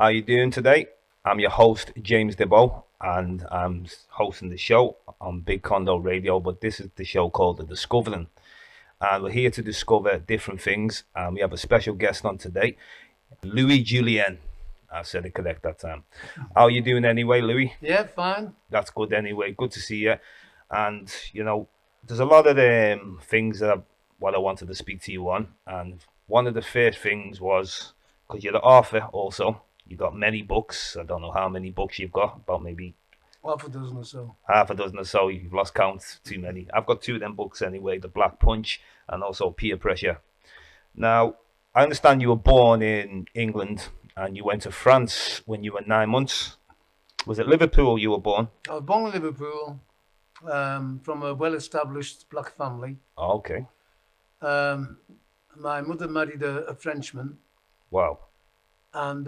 How you doing today? I'm your host, James Diboe, and I'm hosting the show on Big Condo Radio, but this is the show called The Discovering. And we're here to discover different things, and we have a special guest on today, Louis Julienne. I said it correct that time. How you doing anyway, Louis? Yeah, fine. That's good anyway. Good to see you. And, there's a lot of things what I wanted to speak to you on. And one of the first things was, because you're the author also, you got many books. I don't know how many books you've got, about maybe Half a dozen or so. half a dozen or so. You've lost count, too many. I've got two of them books anyway, The Black Punch and also Peer Pressure. Now, I understand you were born in England and you went to France when you were 9 months. Was it Liverpool you were born? I was born in Liverpool from a well-established black family. Oh, okay. Um, my mother married a Frenchman, Wow. and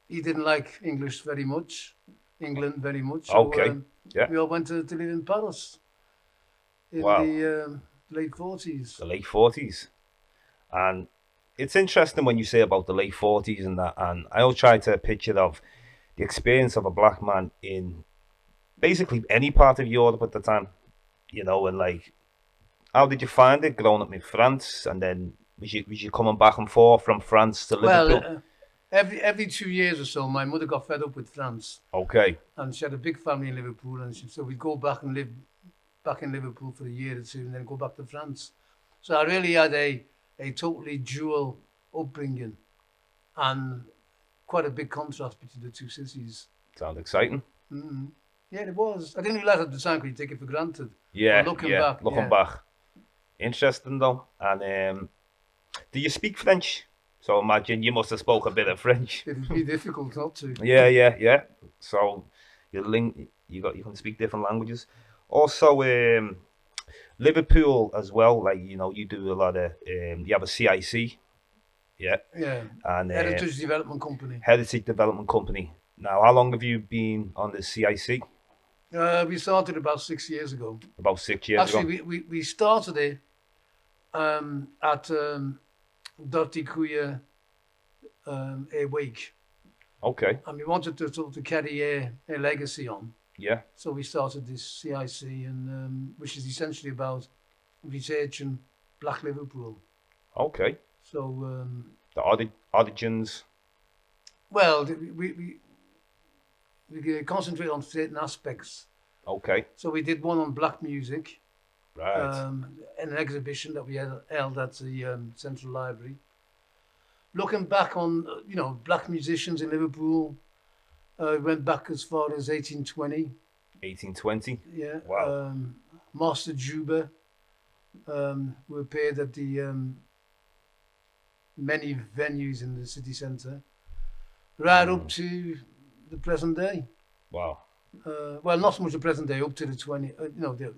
he didn't like England very much. So Okay. Yeah. we all went to live in Paris in Wow. the late 40s. The late 40s. And it's interesting when you say about the late 40s and that. And I always try to picture of the experience of a black man in basically any part of Europe at the time, and like, how did you find it growing up in France? And then was you coming back and forth from France to Liverpool? Well, every 2 years or so, my mother got fed up with France, Okay. and she had a big family in Liverpool, and so we'd go back and live back in Liverpool for a year or two, and then go back to France. So I really had a totally dual upbringing, and quite a big contrast between the two cities. Sounds exciting. Mm. Yeah, it was. I didn't realize at the time because you take it for granted. Yeah. But looking Yeah. back, Looking yeah. back. Interesting though. And do you speak French? So imagine you must have spoke a bit of French. It'd be difficult not to. Yeah. So you can speak different languages. Also, Liverpool as well. Like you do a lot of you have a CIC, yeah, Yeah. and Heritage Development Company. Heritage Development Company. Now, how long have you been on the CIC? We started about 6 years ago. About 6 years ago. Actually, we started it at Dirty Queer a week, Okay. and we wanted to sort of carry a legacy on. Yeah. So we started this CIC, and which is essentially about researching Black Liverpool. Okay. So, The origins. well, we concentrate on certain aspects. Okay. So we did one on black music, Right. in an exhibition that we held at the Central Library. Looking back on, black musicians in Liverpool, went back as far as 1820. 1820. Yeah. Wow. Master Juba, who appeared at the many venues in the city centre, right up to the present day. Wow. Well, not so much the present day, up to the 20. Do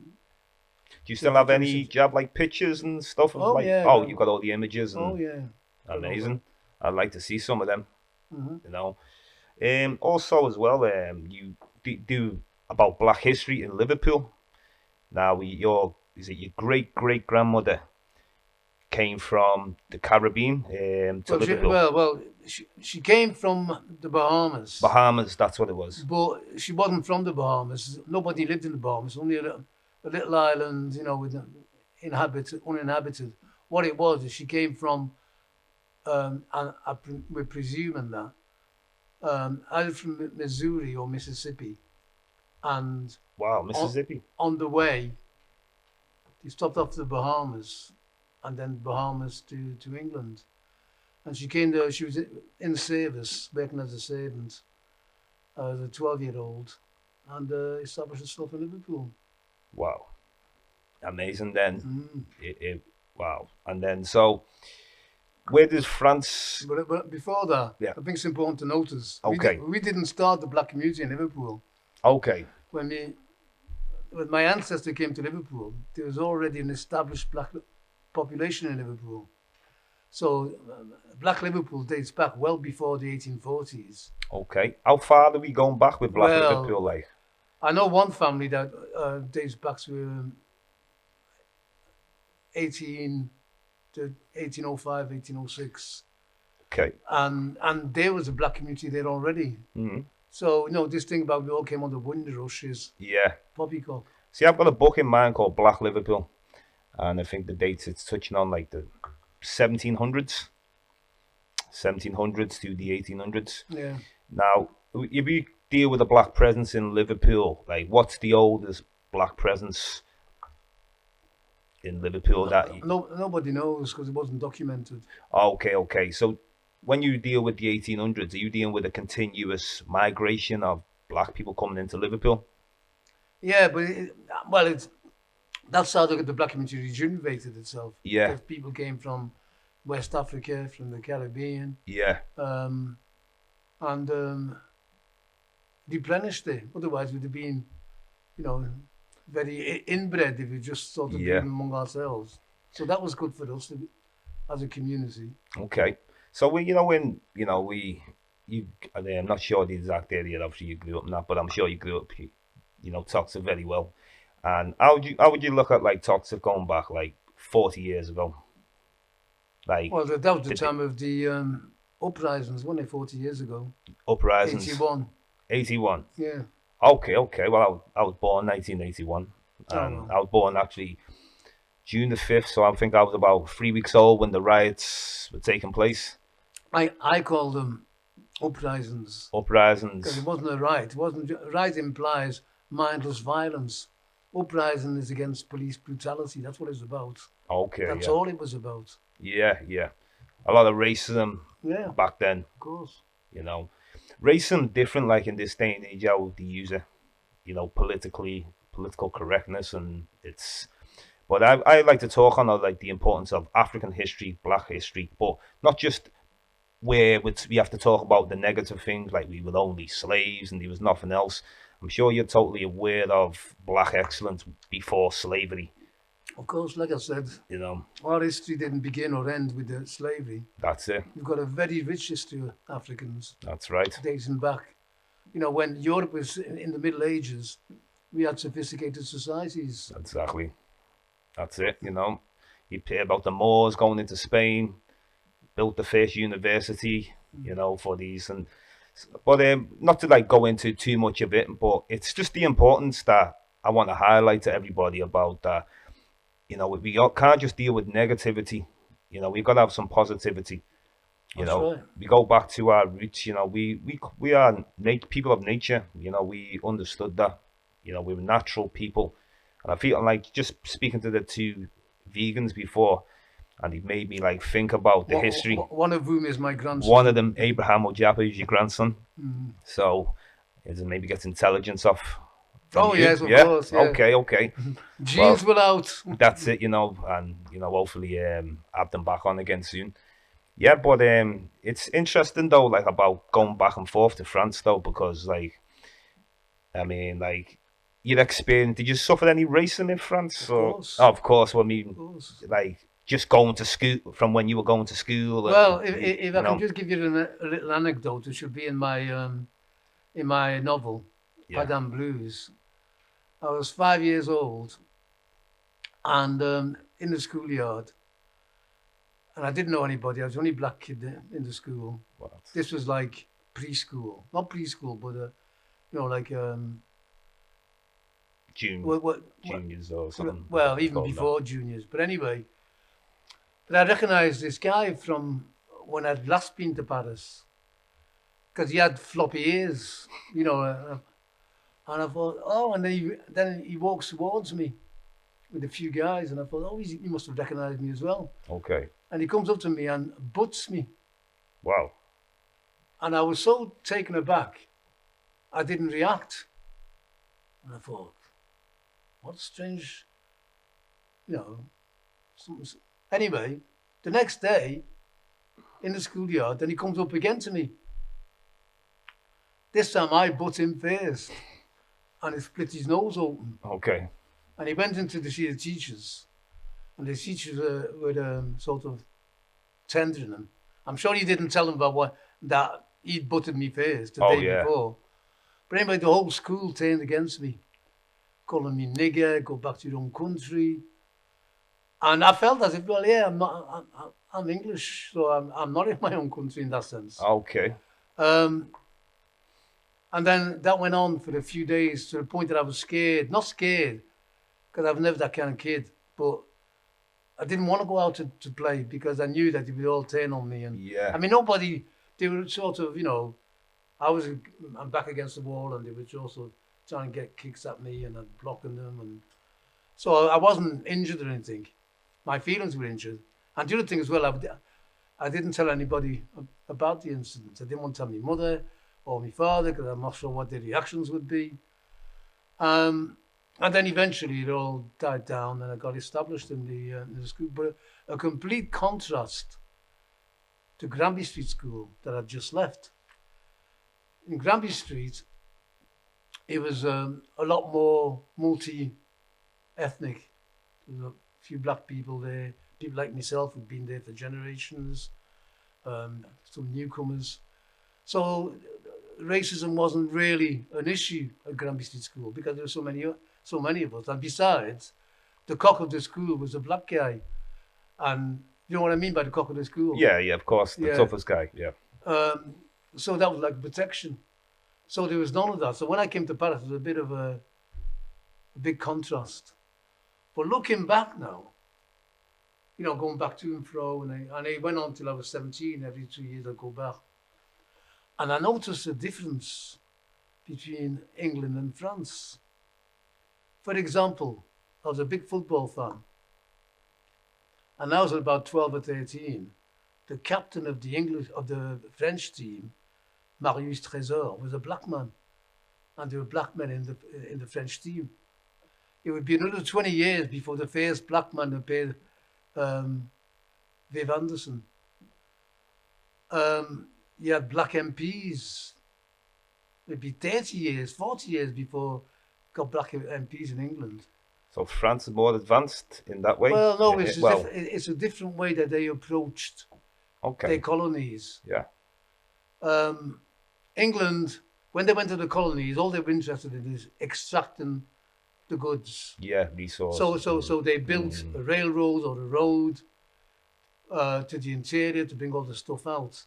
you still have any? Do you have like pictures and stuff? Of, Oh, like, yeah. oh, you've got all the images and Oh yeah. amazing. I'd like to see some of them. Hmm. Also as well, you do about Black history in Liverpool. Now, your great grandmother came from the Caribbean to Liverpool. She came from the Bahamas, Bahamas, that's what it was. but she wasn't from the Bahamas. Nobody lived in the Bahamas. Only a little island, with uninhabited. What it was is she came from, we're presuming that, either from Missouri or Mississippi, and Wow, Mississippi. on the way, they stopped off the Bahamas, and then Bahamas to England. And she came there, she was in service, working as a servant, as a 12-year-old, and established herself in Liverpool. Wow, amazing. Then Mm. wow, and then so where does France? But before that, Yeah. I think it's important to notice, Okay. we didn't start the black community in Liverpool. Okay, When my ancestor came to Liverpool, there was already an established black population in Liverpool. So Black Liverpool dates back well before the 1840s. okay. How far are we going back with Black Well, Liverpool? Like, I know one family that dates back to 18 to 1805, 1806. Okay. and there was a black community there already. Mm. So this thing about we all came on the Windrush is Yeah. poppycock. See, I've got a book in mind called Black Liverpool, and I think the dates it's touching on like the 1700s, 1700s to the 1800s. Yeah. Now, if you deal with a black presence in Liverpool, like what's the oldest black presence in Liverpool that you... Nobody knows because it wasn't documented. Okay, okay. So when you deal with the 1800s, are you dealing with a continuous migration of black people coming into Liverpool? Yeah, but it's that's how the black community rejuvenated itself. Yeah, Because people came from West Africa, from the Caribbean, yeah, um, and replenished it. Otherwise, we'd have been, you know, very inbred if we just started yeah. living among ourselves. So that was good for us as a community. Okay. So we, when you, I'm not sure the exact area obviously you grew up in that, but I'm sure you grew up, Toxic very well. And how would you look at like Toxic going back like 40 years ago? Like Well, that was the did time of the uprisings, wasn't it, 40 years ago? uprisings 81. 81. Yeah. Okay, okay. Well, I was born 1981, Oh, and well. I was born actually June the 5th. So I think I was about 3 weeks old when the riots were taking place. I call them uprisings because it Uprisings. wasn't a riot. It wasn't. Riot implies mindless violence. Uprising is against police brutality. That's what it's about. Okay, That's yeah, all it was about. yeah, yeah. A lot of racism Yeah, of back then. course. You know, racism different like in this day and age how they use it. Political correctness, and it's. But I like to talk on like the importance of African history, Black history, but not just where we have to talk about the negative things like we were only slaves and there was nothing else. I'm sure you're totally aware of Black excellence before slavery. Of course, like I said, You know, our history didn't begin or end with the slavery. that's it. We've got a very rich history of Africans That's right. dating back. When Europe was in the Middle Ages, we had sophisticated societies. Exactly. That's it. You hear about the Moors going into Spain, built the first university. For these and but not to like go into too much of it, but it's just the importance that I want to highlight to everybody about that. Can't just deal with negativity. We've got to have some positivity. That's right. We go back to our roots. We are people of nature. We understood that. We were natural people, and I feel like just speaking to the two vegans before, and he made me like think about the history. One of whom is my grandson. One of them, Abraham Ojaba, is your grandson. Mm. So, it maybe gets intelligence off. Oh, You? yes, of Yeah. course. Yeah. Okay. Okay. Genes will out. That's it. And hopefully have them back on again soon. Yeah, but it's interesting though, like about going back and forth to France though, because like your experience. Did you suffer any racism in France? Of course. Of course. Well, I Of mean, course. like just going to school from when you were going to school. Well, if I can just give you a little anecdote, it should be in my novel, Yeah. Padam Blues. I was 5 years old, and in the schoolyard, and I didn't know anybody. I was the only black kid in the school. What? This was like preschool, not preschool, but like Juniors or something. well, even Called before juniors. But anyway, but I recognised this guy from when I'd last been to Paris because he had floppy ears, and I thought, oh, and then he walks towards me with a few guys, and I thought, oh, he must have recognised me as well. that. Okay. And he comes up to me and butts me, Wow. and I was so taken aback, I didn't react, and I thought, what strange, something. Anyway, the next day, in the schoolyard, then he comes up again to me. This time I butt him first, and he split his nose open. Okay. And he went into to see the teachers, and the teachers were sort of tendering him. I'm sure he didn't tell them about that he'd butted me first the day before. But anyway, the whole school turned against me, calling me nigger, go back to your own country. And I felt as if, well, yeah, I'm English, so I'm not in my own country in that sense. Okay. Um, and then that went on for a few days to the point that I was scared. Not scared, because I've never that kind of kid, but I didn't want to go out to play because I knew that they would all turn on me. And Yeah. I mean, nobody, they were sort of, I'm back against the wall and they were also trying to get kicks at me and I'm blocking them. And so I wasn't injured or anything. My feelings were injured. And the other thing as well, I didn't tell anybody about the incident. I didn't want to tell my mother or my father because I'm not sure what their reactions would be. And then eventually it all died down and I got established in the school. But a complete contrast to Granby Street School that I'd just left. In Granby Street, it was a lot more multi-ethnic. There was a few black people there, people like myself who'd been there for generations, some newcomers. So racism wasn't really an issue at Granby Street School because there were so many of us. And besides, the cock of the school was a black guy. And you know what I mean by the cock of the school? Yeah, of course. The Yeah. toughest guy, yeah. So that was like protection. So there was none of that. So when I came to Paris, it was a bit of a big contrast. But looking back now, going back to and fro, and I went on till I was 17. Every 2 years I'd go back. And I noticed a difference between England and France. For example, I was a big football fan. And I was about 12 or 13. The captain of the French team, Marius Trésor, was a black man. And there were black men in the French team. It would be another 20 years before the first black man appeared, Viv Anderson. You had black MPs. It'd be 30 years, 40 years before got black MPs in England. So France is more advanced in that way? Well, no, Yeah, it's a different way that they approached okay. their colonies. Yeah. England, when they went to the colonies, all they were interested in is extracting the goods. Yeah, resources. So they built a railroad or a road to the interior to bring all the stuff out.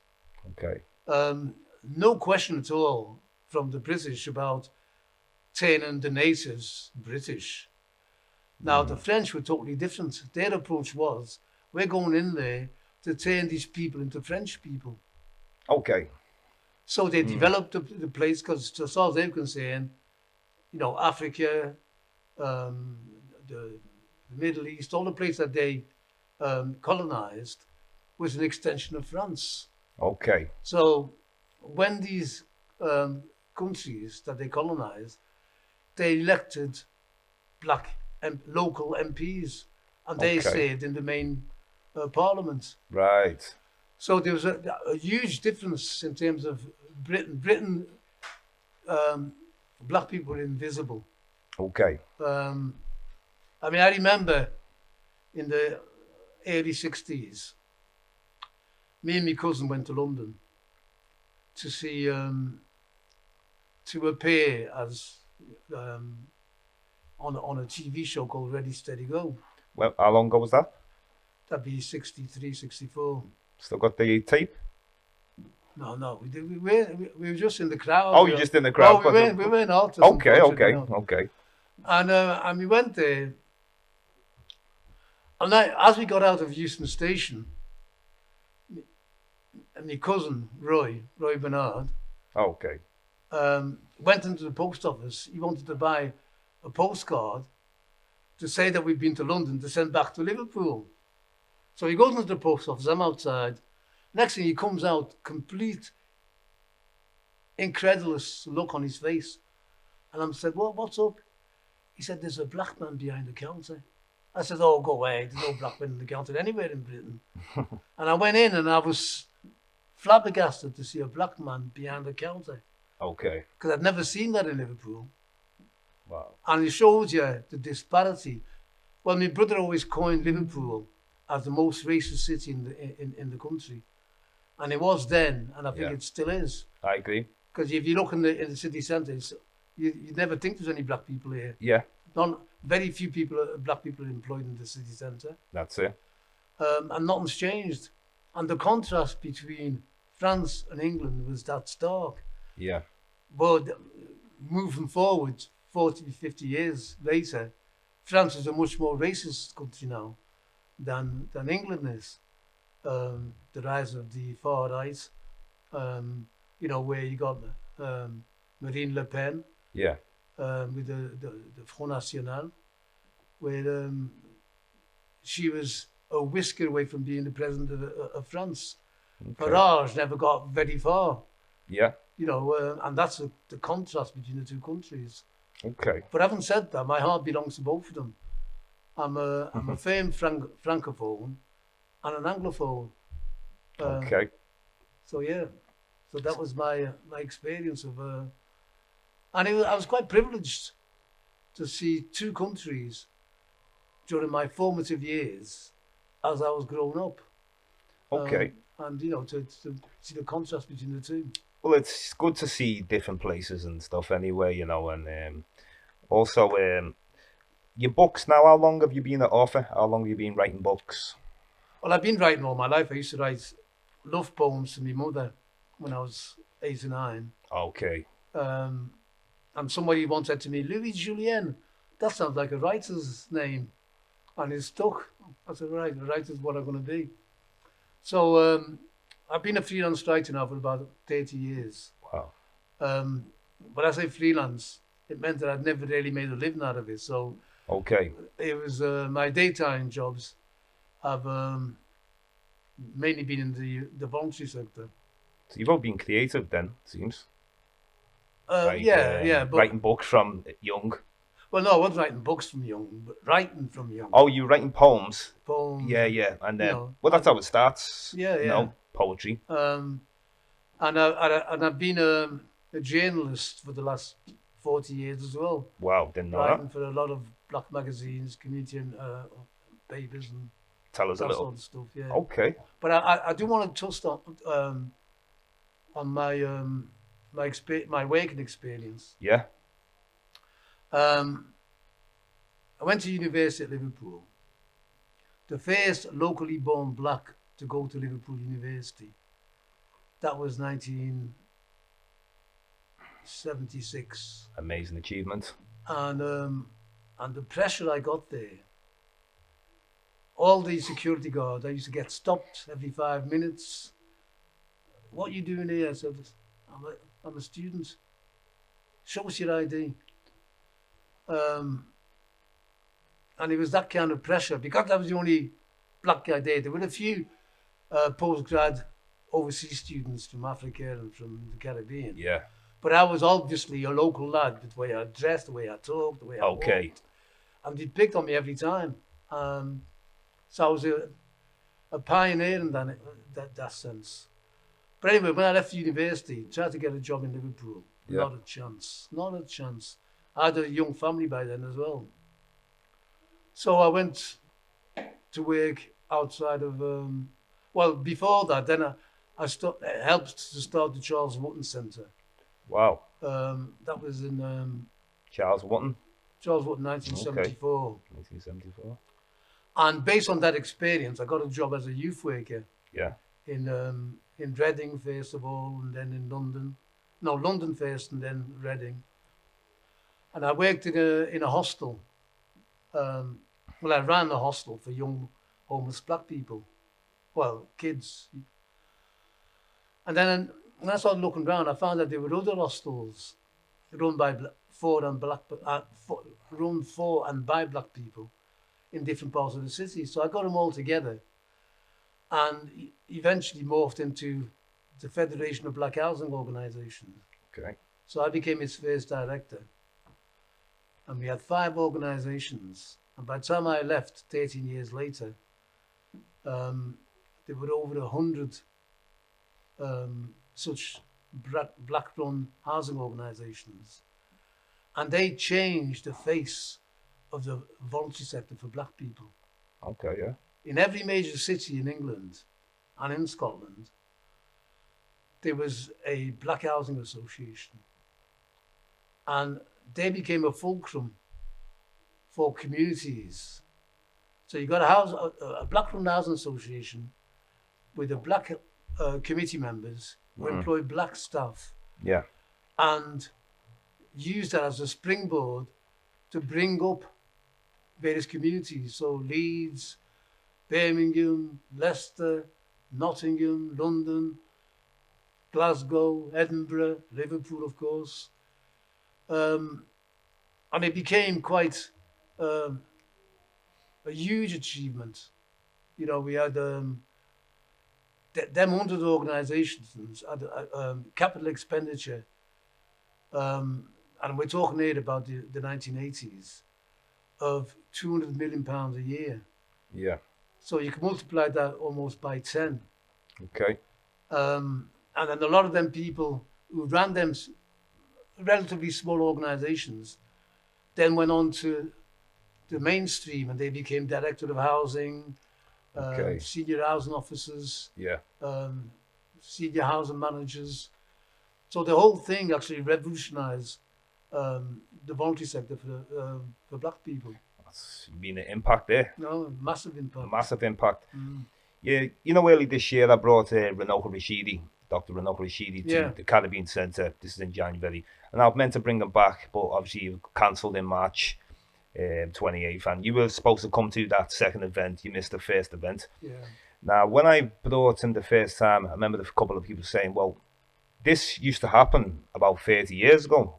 Okay. No question at all from the British about turning the natives British. Now, the French were totally different. Their approach was, we're going in there to turn these people into French people. Okay. So they developed the place, because as far as they were concerned, Africa, the Middle East, all the places that they colonized was an extension of France. Okay. So when these countries that they colonized, they elected black local MPs, and they served in the main parliament. Right. So there was a huge difference in terms of Britain. Black people were invisible. Okay. I remember in the early 60s, me and my cousin went to London to see, to appear as on a TV show called Ready, Steady, Go. Well, how long ago was that? That'd be 63, 64. Still got the tape? No, we were just in the crowd. Oh, you're just in the crowd? Oh, we weren't artists. Okay. And we went there. And as we got out of Euston Station, my cousin, Roy Bernard, went into the post office. He wanted to buy a postcard to say that we'd been to London to send back to Liverpool. So he goes into the post office, I'm outside. Next thing he comes out, complete incredulous look on his face. And I said, what's up? He said, there's a black man behind the counter. I said, oh, go away. There's no black man in the counter anywhere in Britain. And I went in and I was flabbergasted to see a black man behind the counter. Okay. Because I'd never seen that in Liverpool. Wow. And it shows you the disparity. Well, my brother always coined Liverpool as the most racist city in the country. And it was then, and I think it still is. I agree. Because if you look in the city centre, you'd never think there's any black people here. Yeah. Very few black people are employed in the city centre, That's it. and nothing's changed. And the contrast between France and England was that stark. Yeah. But moving forward, 40, 50 years later, France is a much more racist country now than England is. The rise of the far right, where you got Marine Le Pen Yeah. with the Front National, where she was a whisker away from being the president of France. Okay. Farage never got very far, Yeah. and that's the contrast between the two countries. Okay. But having said that, my heart belongs to both of them. I'm a firm francophone and an anglophone. Okay. So yeah, so that was my experience of, and I was quite privileged to see two countries during my formative years as I was growing up. Okay. And to see the contrast between the two. Well, it's good to see different places and stuff anyway, and also your books now. How long have you been an author? How long have you been writing books? Well, I've been writing all my life. I used to write love poems to my mother when I was 8 or 9. Okay. And somebody once said to me, Louis Julienne, that sounds like a writer's name. And it stuck. I said, right, a writer's what I'm going to be. So I've been a freelance writer now for about 30 years. Wow. But I say freelance, it meant that I'd never really made a living out of it. So Okay. it was my daytime jobs have mainly been in the voluntary sector. So you've all been creative then, it seems. But writing books from young. well, no, I wasn't writing books from young, but writing from young. Oh, you're writing poems. Poems. Yeah, and then know, that's how it starts. Yeah. Poetry. And I've been a journalist for the last 40 years as well. Wow, didn't know Writing that. for a lot of black magazines, community papers, and Tell us a that little. sort of stuff. Yeah. Okay. But I do want to touch on my working experience. Yeah. I went to university at Liverpool. The first locally born black to go to Liverpool University. That was 1976. Amazing achievement. And the pressure I got there. All the security guards, I used to get stopped every 5 minutes. What are you doing here? I said, I'm a student. Show us your ID. And it was that kind of pressure because I was the only black guy there. There were a few postgrad overseas students from Africa and from the Caribbean. Yeah. But I was obviously a local lad with the way I dressed, the way I talked, the way I walked. And they picked on me every time. So I was a pioneer in that sense. But anyway, when I left university, tried to get a job in Liverpool. Yeah. Not a chance. Not a chance. I had a young family by then as well. So I went to work outside of, before that, then I helped to start the Charles Wotton Centre. Wow. That was in Charles Wotton. Charles Wotton, 1974. Okay. 1974. And based on that experience, I got a job as a youth worker. Yeah. In Reading first of all, and then in London. No, London first, and then Reading. And I worked in a hostel. I ran a hostel for young homeless black people. Well, kids. And then when I started looking around, I found that there were other hostels run for and by black people in different parts of the city. So I got them all together and eventually morphed into the Federation of Black Housing Organisations. Okay. So I became its first director. And we had 5 organisations. And by the time I left, 13 years later, there were over 100 such black-run housing organisations. And they changed the face of the voluntary sector for black people. Okay, yeah. In every major city in England and in Scotland, there was a black housing association. And they became a fulcrum for communities. So you got a black-run housing association with the black committee members who employ black staff Yeah. and use that as a springboard to bring up various communities. So Leeds, Birmingham, Leicester, Nottingham, London, Glasgow, Edinburgh, Liverpool, of course. And it became quite a huge achievement. You know, we had them 100 organisations had capital expenditure, and we're talking here about the 1980s, of £200 million a year. Yeah. So you can multiply that almost by 10. Okay. And then a lot of them people who ran them relatively small organisations then went on to the mainstream and they became director of housing, senior housing officers, Yeah. senior housing managers. So the whole thing actually revolutionised the voluntary sector for black people. That's been an impact there. No, massive impact. Massive impact. Yeah, you know, early this year I brought Dr. Ranoka Rashidi to the Caribbean Centre. This is in January. And I was meant to bring him back, but obviously you cancelled in March 28th. And you were supposed to come to that second event. You missed the first event. Yeah. Now, when I brought him the first time, I remember a couple of people saying, well, this used to happen about 30 years ago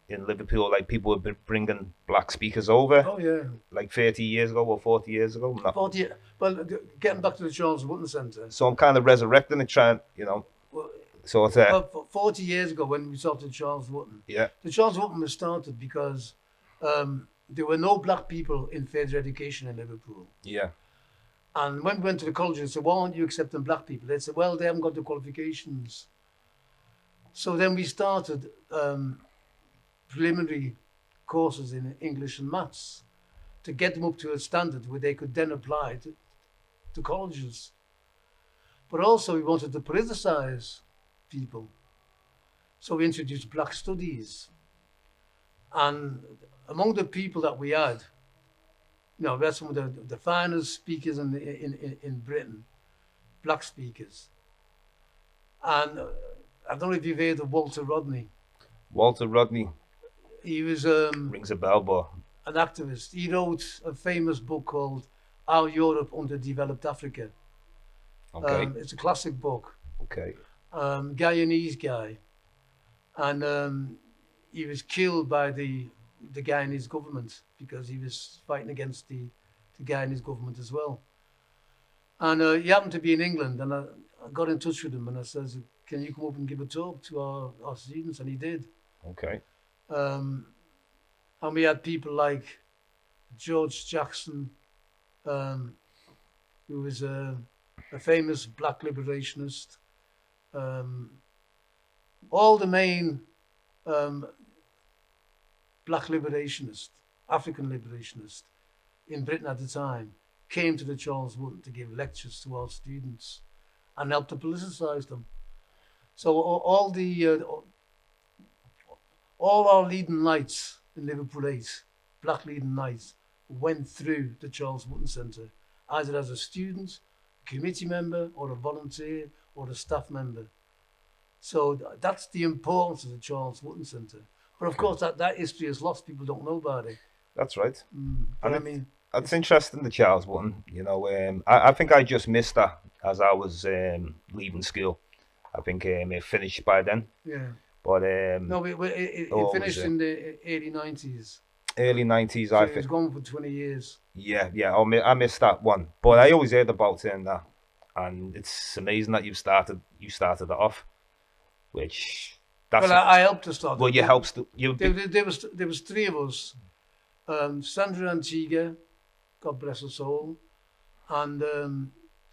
in Liverpool. Like, people were bringing black speakers over. Oh, yeah. Like 30 years ago or 40 years ago. 40, well, getting back to the Charles Wotton Centre. So I'm kind of resurrecting it, trying, you know, sort of. Well, 40 years ago when we started Charles Wotton. Yeah. The Charles Wotton was started because there were no black people in further education in Liverpool. Yeah. And when we went to the college, they said, why aren't you accepting black people? They said, well, they haven't got the qualifications. So then we started preliminary courses in English and maths to get them up to a standard where they could then apply to colleges. But also we wanted to politicise people. So we introduced black studies. And among the people that we had, you know, we had some of the finest speakers in Britain, black speakers. And I don't know if you've heard of Walter Rodney. Walter Rodney. He was rings a bell, but an activist. He wrote a famous book called Our Europe Underdeveloped Africa. Okay. It's a classic book. Okay. Guyanese guy. And he was killed by the Guyanese government because he was fighting against the Guyanese government as well. And he happened to be in England, and I got in touch with him and I said, can you come up and give a talk to our students? And he did. Okay. And we had people like George Jackson, who was a famous black liberationist. All the main black liberationists, African liberationists in Britain at the time came to the Charles Wotton to give lectures to our students and help to politicise them. So all our leading lights in Liverpool 8, black leading lights, went through the Charles Wotton Centre, either as a student, a committee member, or a volunteer, or a staff member. So that's the importance of the Charles Wotton Centre. But of course, that history is lost. People don't know about it. That's right. But I mean, it's interesting, the Charles Wotton. You know, I think I just missed that as I was leaving school. I think it finished by then. Yeah. But no, it finished in the early 90s. Early 90s, So I it was think. gone for 20 years. Yeah. I missed that one. But I always heard about it and that. And it's amazing that you started it off, which that's. Well, I helped to start. Well, you helped. There was three of us. Sandra Antigua, God bless her soul, and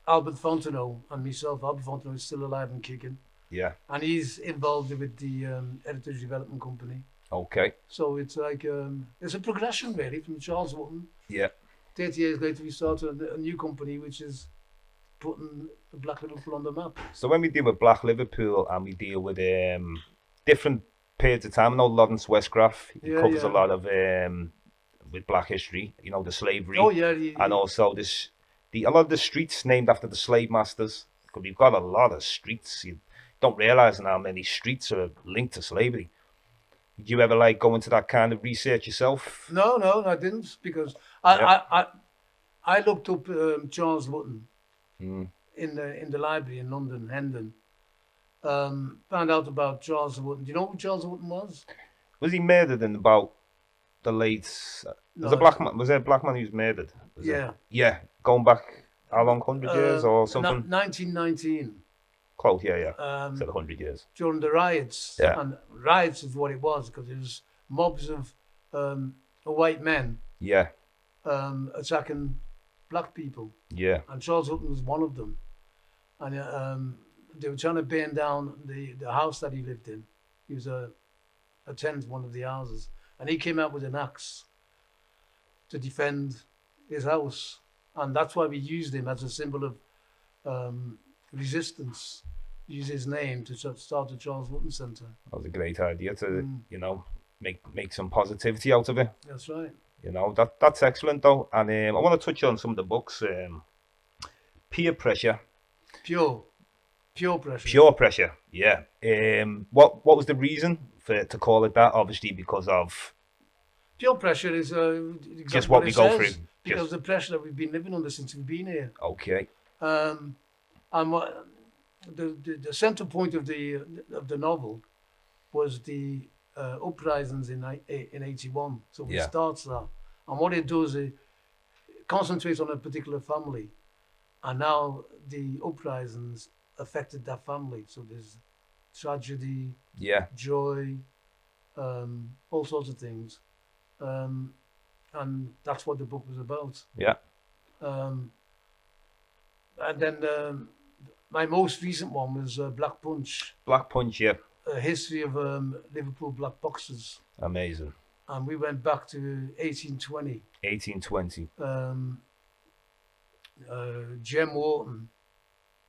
Albert Fontenot and myself. Albert Fontenot is still alive and kicking. Yeah. And he's involved with the Heritage Development Company. Okay. So it's like it's a progression really from Charles Wotton. Yeah. 30 years later, we started a new company which is putting the Black Liverpool on the map. So when we deal with Black Liverpool and we deal with different periods of time, I know Lawrence Westcraft, he covers a lot of with Black history. You know, the slavery, Oh yeah, and also a lot of the streets named after the slave masters. Because we've got a lot of streets. You don't realize how many streets are linked to slavery. Did you ever like go into that kind of research yourself? no, no, I didn't because I Yeah. I looked up Charles Wotton Mm. in the library in London, Hendon. Found out about Charles Wotton. Do you know who Charles Wotton was? Was he murdered in about the late? There's a No, black man. Was there a black man who was murdered? Was there? yeah, Yeah, going back how long? 100 years or something? 1919. Close. Yeah, yeah. Said Um, 100 years. during the riots, Yeah, and riots is what it was because it was mobs of white men yeah, attacking black people, yeah. and Charles Hutton was one of them. And they were trying to burn down the house that he lived in. He was a tenant, one of the houses, and he came out with an axe to defend his house, and that's why we used him as a symbol of resistance. Use his name to start the Charles Wotton Centre. That was a great idea to Mm, make some positivity out of it. that's right. That's excellent though. And I want to touch on some of the books. Peer pressure, Pure, pure pressure. pure pressure. Yeah. What was the reason to call it that? Obviously because of Pure pressure is exactly just what we it go says, through. because Just of the pressure that we've been living under since we've been here. okay. And what the center point of the novel was the uprisings in '81. So it Yeah. starts there, and what it does is concentrates on a particular family, and now the uprisings affected that family. So there's tragedy, Yeah. joy, all sorts of things, and that's what the book was about. Yeah. Um, and then my most recent one was Black Punch, Black Punch. Yeah. a history of Liverpool black boxers, Amazing. and we went back to 1820. 1820. Jem Wharton,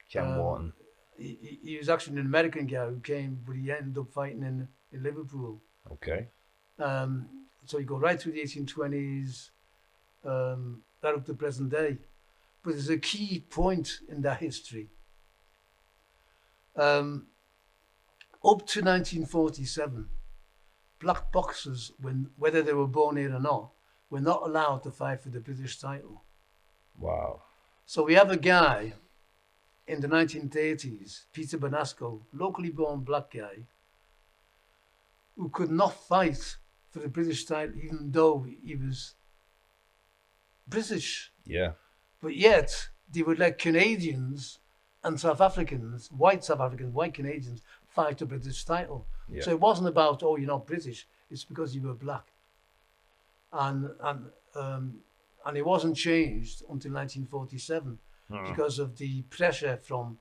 Jem Um, Wharton. he was actually an American guy who came, but he ended up fighting in Liverpool. Okay. So you go right through the 1820s, right up to present day. But there's a key point in that history. Up to 1947, black boxers, whether they were born here or not, were not allowed to fight for the British title. Wow. So we have a guy in the 1930s, Peter Bonasco, locally born black guy, who could not fight for the British title even though he was British. Yeah. But yet they would let Canadians and South Africans, white Canadians, fight the British title. Yeah. So it wasn't about, oh, you're not British, it's because you were black. And it wasn't changed until 1947 because of the pressure from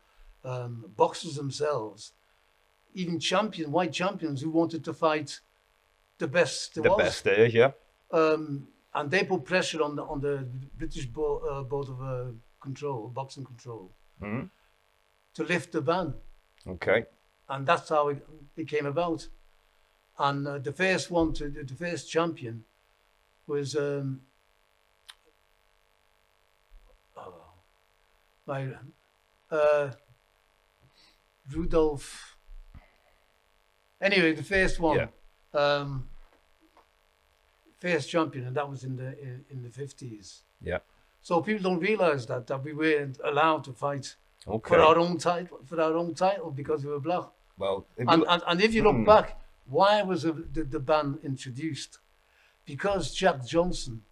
boxers themselves, even white champions who wanted to fight the best there The was. best there is, yeah. And they put pressure on the British Board of Boxing Control, Mhm. to lift the ban, Okay. and that's how it came about. And the first champion was Rudolph. Anyway, the first one, Yeah. first champion, and that was in the 50s. Yeah. So people don't realise that we weren't allowed to fight Okay. for our own title because we were black. Well, if you And, look- and if you look back, why was the ban introduced? Because Jack Johnson,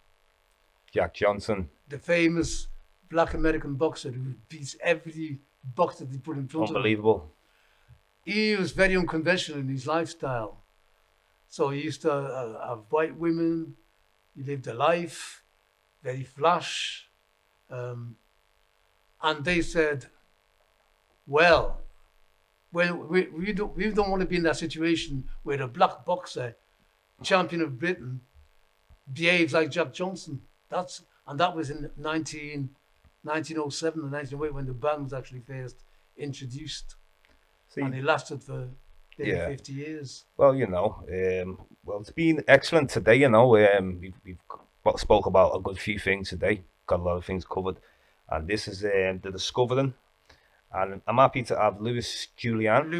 Jack Johnson, the famous black American boxer who beats every boxer they put in front of him, unbelievable. he was very unconventional in his lifestyle. So he used to have white women, he lived a life, very flash. And they said, well, we don't want to be in that situation where a black boxer, champion of Britain, behaves like Jack Johnson. That was in 1907 and 1908 when the ban was actually first introduced. See, And it lasted for nearly Yeah. 50 years. well, it's been excellent today. We've spoke about a good few things today. Got a lot of things covered, and this is the Discovering. And I'm happy to have Louis Julienne.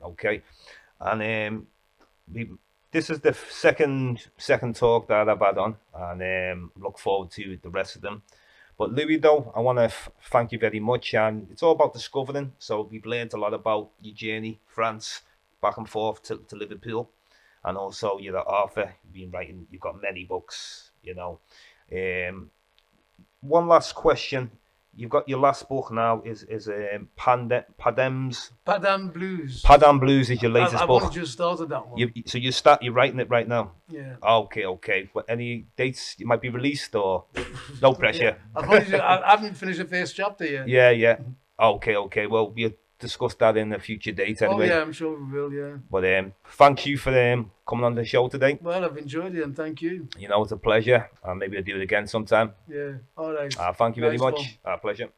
Okay, and this is the second talk that I've had on, and look forward to the rest of them. But Louis, though, I want to thank you very much, and it's all about discovering. So we've learned a lot about your journey, France, back and forth to Liverpool, and also you're an author. You've been writing. You've got many books. One last question. You've got your last book now is Padam Blues. Padam Blues is your latest I've book. only just started that one. You're writing it right now. Yeah. Okay. But any dates it might be released or no pressure? I haven't finished the first chapter yet. Yeah. Okay. Well, we'll discuss that in a future date anyway. Oh yeah, I'm sure we will. Yeah. But thank you for coming on the show today. Well, I've enjoyed it, and thank you. It's a pleasure. And maybe I'll do it again sometime. Yeah. All right. Thank you very Nice much. one. Pleasure.